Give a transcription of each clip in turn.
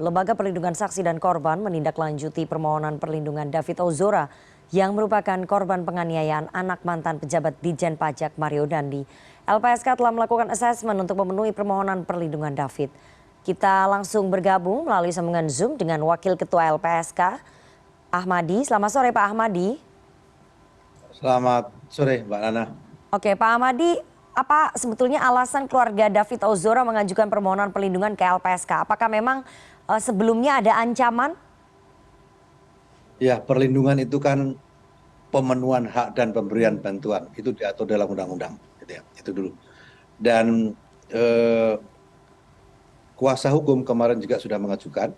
Lembaga Perlindungan Saksi dan Korban menindaklanjuti permohonan perlindungan David Ozora yang merupakan korban penganiayaan anak mantan pejabat Ditjen Pajak Mario Dandi. LPSK telah melakukan asesmen untuk memenuhi permohonan perlindungan David. Kita langsung bergabung melalui sambungan Zoom dengan Wakil Ketua LPSK, Ahmadi. Selamat sore Pak Ahmadi. Selamat sore Mbak Nana. Oke Pak Ahmadi, apa sebetulnya alasan keluarga David Ozora mengajukan permohonan perlindungan ke LPSK? Apakah memang sebelumnya ada ancaman? Ya, perlindungan itu kan pemenuhan hak dan pemberian bantuan. Itu diatur dalam undang-undang. Gitu ya. Itu dulu. Dan kuasa hukum kemarin juga sudah mengajukan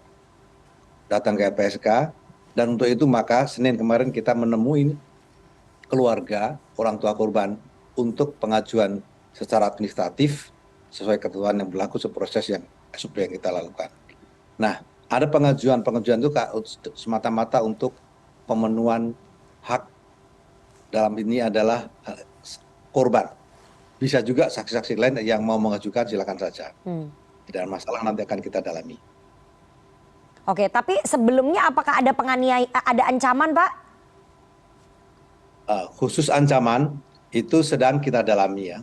datang ke LPSK. Dan untuk itu maka Senin kemarin kita menemui keluarga orang tua korban untuk pengajuan secara administratif sesuai ketentuan yang berlaku seproses yang SOP yang kita lakukan. Nah, ada pengajuan itu semata-mata untuk pemenuhan hak, dalam ini adalah korban. Bisa juga saksi-saksi lain yang mau mengajukan silakan saja. Tidak ada masalah, nanti akan kita dalami. Oke, tapi sebelumnya apakah ada ada ancaman, Pak? Khusus ancaman itu sedang kita dalami ya.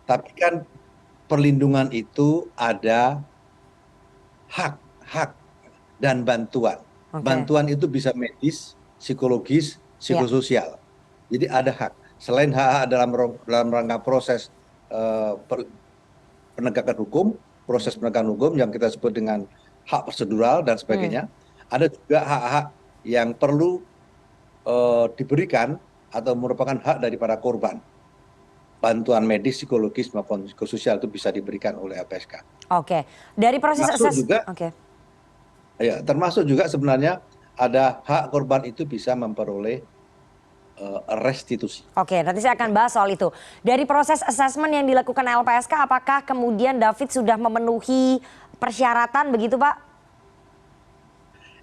Tapi kan perlindungan itu ada hak dan bantuan. Bantuan itu bisa medis, psikologis, psikososial. Jadi ada hak. Selain hak dalam rangka proses penegakan hukum, proses penegakan hukum yang kita sebut dengan hak prosedural dan sebagainya, ada juga hak-hak yang perlu diberikan atau merupakan hak daripada korban. Bantuan medis, psikologis maupun psikososial itu bisa diberikan oleh LPSK. Oke, dari proses termasuk juga sebenarnya ada hak korban itu bisa memperoleh restitusi. Oke, nanti saya akan bahas soal itu. Dari proses asesmen yang dilakukan LPSK, apakah kemudian David sudah memenuhi persyaratan begitu, Pak?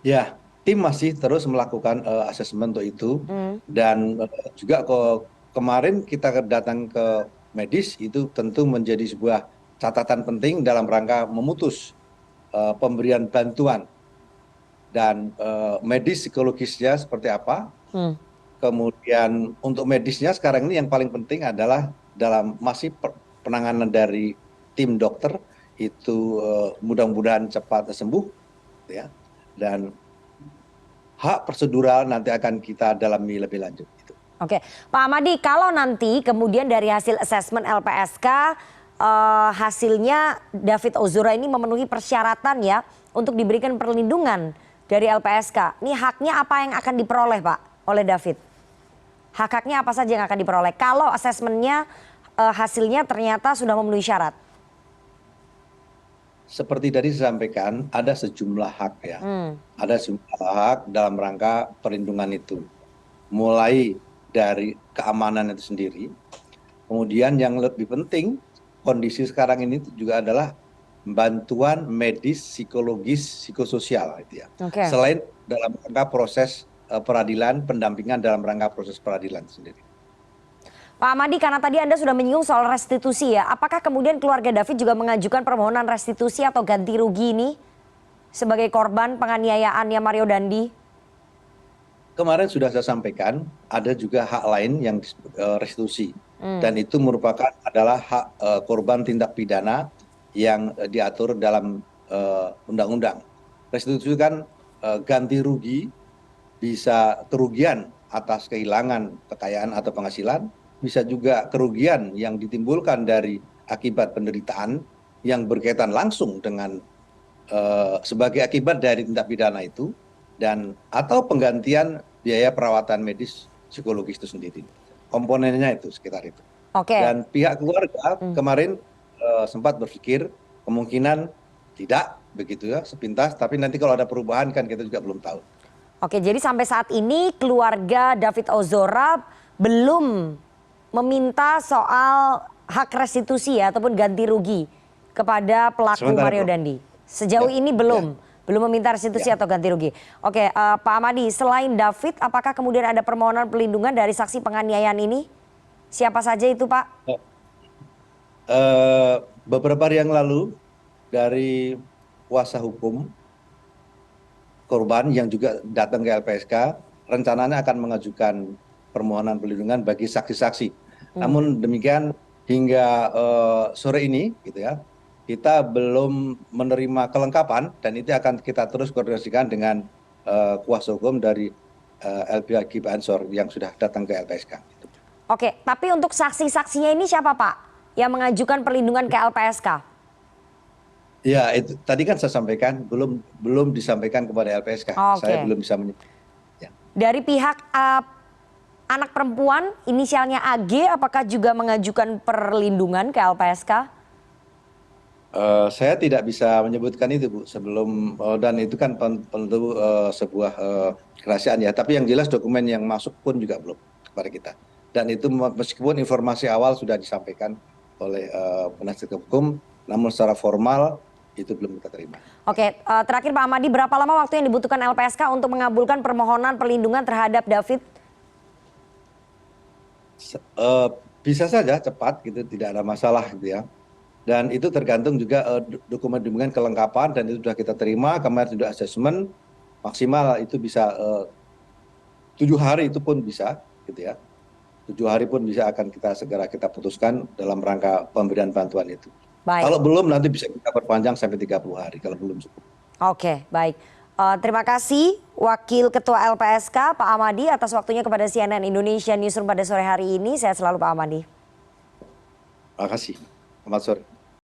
Ya, tim masih terus melakukan asesmen untuk itu. Dan juga kemarin kita datang ke medis, itu tentu menjadi sebuah catatan penting dalam rangka memutus pemberian bantuan. Dan medis psikologisnya seperti apa. Kemudian untuk medisnya sekarang ini yang paling penting adalah dalam masih penanganan dari tim dokter itu mudah-mudahan cepat sembuh ya. Dan hak prosedural nanti akan kita dalami lebih lanjut. Oke, Pak Ahmadi, kalau nanti kemudian dari hasil asesmen LPSK hasilnya David Ozora ini memenuhi persyaratan ya untuk diberikan perlindungan dari LPSK. Ini haknya apa yang akan diperoleh Pak oleh David? Hak-haknya apa saja yang akan diperoleh kalau asesmennya hasilnya ternyata sudah memenuhi syarat? Seperti tadi disampaikan, ada sejumlah hak ya. Ada sejumlah hak dalam rangka perlindungan itu. Mulai dari keamanan itu sendiri. Kemudian yang lebih penting, kondisi sekarang ini juga adalah bantuan medis, psikologis, psikososial. Gitu ya. Selain dalam rangka proses peradilan, pendampingan dalam rangka proses peradilan sendiri. Pak Ahmadi, karena tadi Anda sudah menyinggung soal restitusi ya, apakah kemudian keluarga David juga mengajukan permohonan restitusi atau ganti rugi ini sebagai korban penganiayaannya Mario Dandi? Kemarin sudah saya sampaikan, ada juga hak lain yang restitusi. Dan itu merupakan adalah hak korban tindak pidana yang diatur dalam undang-undang. Restitusi kan ganti rugi, bisa kerugian atas kehilangan kekayaan atau penghasilan, bisa juga kerugian yang ditimbulkan dari akibat penderitaan yang berkaitan langsung dengan sebagai akibat dari tindak pidana itu, dan atau penggantian biaya perawatan medis psikologis itu sendiri. Komponennya itu sekitar itu. Dan pihak keluarga kemarin sempat berpikir kemungkinan tidak begitu ya sepintas, tapi nanti kalau ada perubahan kan kita juga belum tahu. Oke, jadi sampai saat ini keluarga David Ozora belum meminta soal hak restitusi ya ataupun ganti rugi kepada pelaku Mario Dandi. Sejauh ini belum meminta restitusi atau ganti rugi. Oke, Pak Ahmadi, selain David, apakah kemudian ada permohonan perlindungan dari saksi penganiayaan ini? Siapa saja itu, Pak? Beberapa hari yang lalu dari kuasa hukum korban yang juga datang ke LPSK rencananya akan mengajukan permohonan perlindungan bagi saksi-saksi. Namun demikian hingga sore ini gitu ya, kita belum menerima kelengkapan dan itu akan kita terus koordinasikan dengan kuasa hukum dari LBH Gip Ansor yang sudah datang ke LPSK. Oke, tapi untuk saksi-saksinya ini siapa Pak yang mengajukan perlindungan ke LPSK? Ya, itu tadi kan saya sampaikan belum disampaikan kepada LPSK. Saya Oke. belum bisa menyebut. Ya. Dari pihak anak perempuan inisialnya AG, apakah juga mengajukan perlindungan ke LPSK? Saya tidak bisa menyebutkan itu, Bu, sebelum dan itu kan tentu sebuah kerahasiaan ya. Tapi yang jelas dokumen yang masuk pun juga belum kepada kita. Dan itu meskipun informasi awal sudah disampaikan oleh penasihat hukum, namun secara formal itu belum kita terima. Oke, terakhir Pak Amadi, berapa lama waktu yang dibutuhkan LPSK untuk mengabulkan permohonan perlindungan terhadap David? Bisa saja cepat gitu, tidak ada masalah gitu ya. Dan itu tergantung juga dokumen-dokumen kelengkapan dan itu sudah kita terima, kemarin sudah asesmen maksimal itu bisa 7 hari itu pun bisa gitu ya. 7 hari pun bisa akan kita segera kita putuskan dalam rangka pemberian bantuan itu. Baik. Kalau belum nanti bisa kita perpanjang sampai 30 hari kalau belum cukup. Oke, baik. Terima kasih Wakil Ketua LPSK Pak Amadi atas waktunya kepada CNN Indonesia Newsroom pada sore hari ini. Sehat selalu Pak Amadi. Terima kasih. Selamat sore.